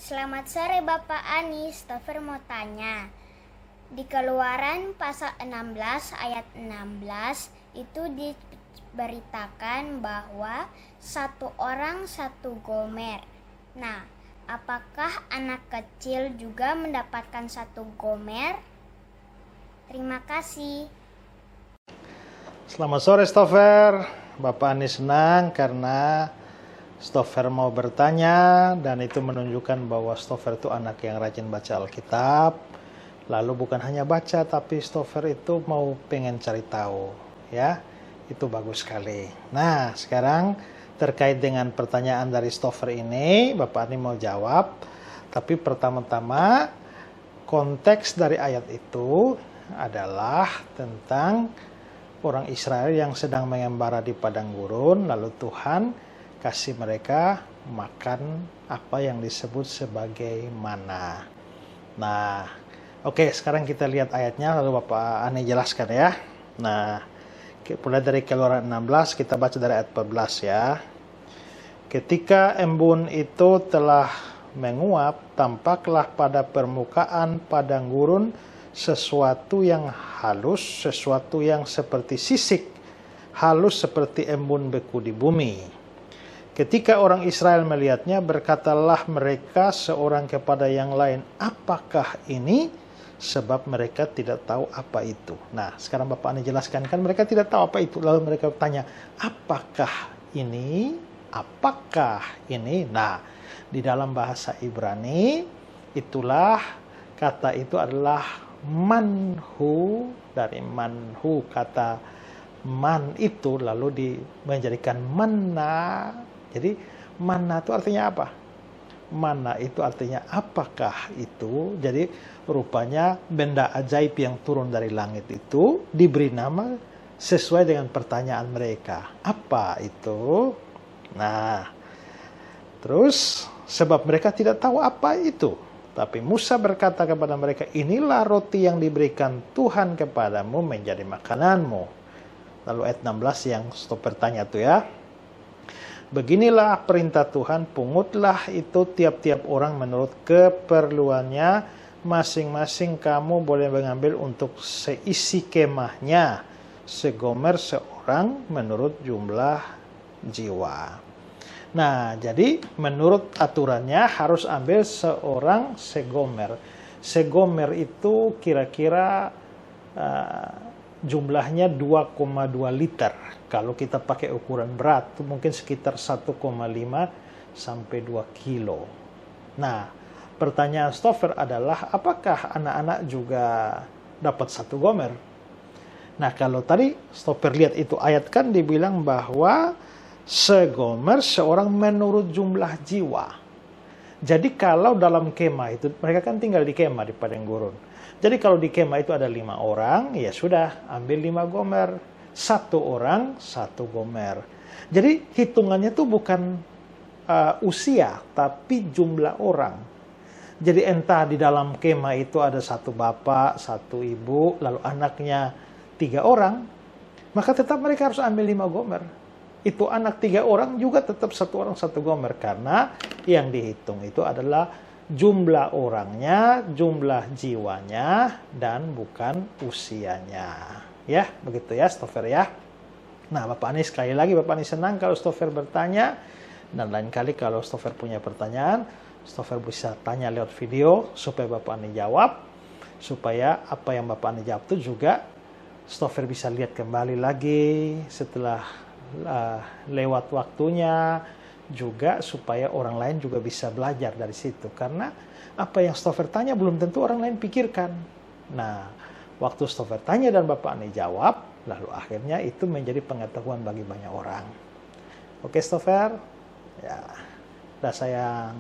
Selamat sore Bapak Ani, Stover mau tanya. Di Keluaran pasal 16 ayat 16 itu diberitakan bahwa satu orang satu gomer. Nah, apakah anak kecil juga mendapatkan satu gomer? Terima kasih. Selamat sore Stover. Bapak Ani senang karena Stover mau bertanya dan itu menunjukkan bahwa Stover itu anak yang rajin baca Alkitab. Lalu bukan hanya baca tapi Stover itu mau pengen cari tahu, ya. Itu bagus sekali. Nah, sekarang terkait dengan pertanyaan dari Stover ini, Bapak Ani mau jawab. Tapi pertama-tama konteks dari ayat itu adalah tentang orang Israel yang sedang mengembara di padang gurun, lalu Tuhan kasih mereka makan apa yang disebut sebagai mana. Nah, oke, sekarang kita lihat ayatnya, lalu Bapak Ani jelaskan ya. Nah, mulai dari Keluaran 16, kita baca dari ayat 14 ya. Ketika embun itu telah menguap, tampaklah pada permukaan padang gurun sesuatu yang halus, sesuatu yang seperti sisik, halus seperti embun beku di bumi. Ketika orang Israel melihatnya, berkatalah mereka seorang kepada yang lain, apakah ini? Sebab mereka tidak tahu apa itu. Nah, sekarang Bapak Ani jelaskan, kan mereka tidak tahu apa itu. Lalu mereka bertanya, apakah ini? Apakah ini? Nah, di dalam bahasa Ibrani, itulah kata itu adalah manhu, dari manhu, kata man itu lalu menjadikan mana. Jadi mana itu artinya apa? Mana itu artinya apakah itu? Jadi rupanya benda ajaib yang turun dari langit itu diberi nama sesuai dengan pertanyaan mereka. Apa itu? Nah, terus sebab mereka tidak tahu apa itu. Tapi Musa berkata kepada mereka, inilah roti yang diberikan Tuhan kepadamu menjadi makananmu. Lalu ayat 16 yang stop bertanya tuh ya. Beginilah perintah Tuhan, pungutlah itu tiap-tiap orang menurut keperluannya, masing-masing kamu boleh mengambil untuk seisi kemahnya, segomer seorang menurut jumlah jiwa. Nah, jadi menurut aturannya harus ambil seorang segomer. Segomer itu kira-kira jumlahnya 2,2 liter. Kalau kita pakai ukuran berat, itu mungkin sekitar 1,5 sampai 2 kilo. Nah, pertanyaan Stover adalah, apakah anak-anak juga dapat satu gomer? Nah, kalau tadi Stover lihat itu ayat kan dibilang bahwa segomer seorang menurut jumlah jiwa. Jadi kalau dalam kemah itu, mereka kan tinggal di kemah di padang gurun. Jadi kalau di kemah itu ada 5 orang, ya sudah, ambil 5 gomer. 1 orang, 1 gomer. Jadi hitungannya itu bukan usia, tapi jumlah orang. Jadi entah di dalam kemah itu ada 1 bapak, 1 ibu, lalu anaknya 3 orang, maka tetap mereka harus ambil 5 gomer. Itu anak 3 orang juga tetap 1 orang 1 gomer. Karena yang dihitung itu adalah jumlah orangnya, jumlah jiwanya, dan bukan usianya. Ya, begitu ya Stover ya. Nah, Bapak Ani sekali lagi, Bapak Ani senang kalau Stover bertanya. Dan lain kali kalau Stover punya pertanyaan, Stover bisa tanya lewat video supaya Bapak Ani jawab. Supaya apa yang Bapak Ani jawab itu juga Stover bisa lihat kembali lagi setelah lewat waktunya. Juga supaya orang lain juga bisa belajar dari situ. Karena apa yang Stover tanya belum tentu orang lain pikirkan. Nah, waktu Stover tanya dan Bapak Ani jawab, lalu akhirnya itu menjadi pengetahuan bagi banyak orang. Oke Stover? Ya, udah sayang.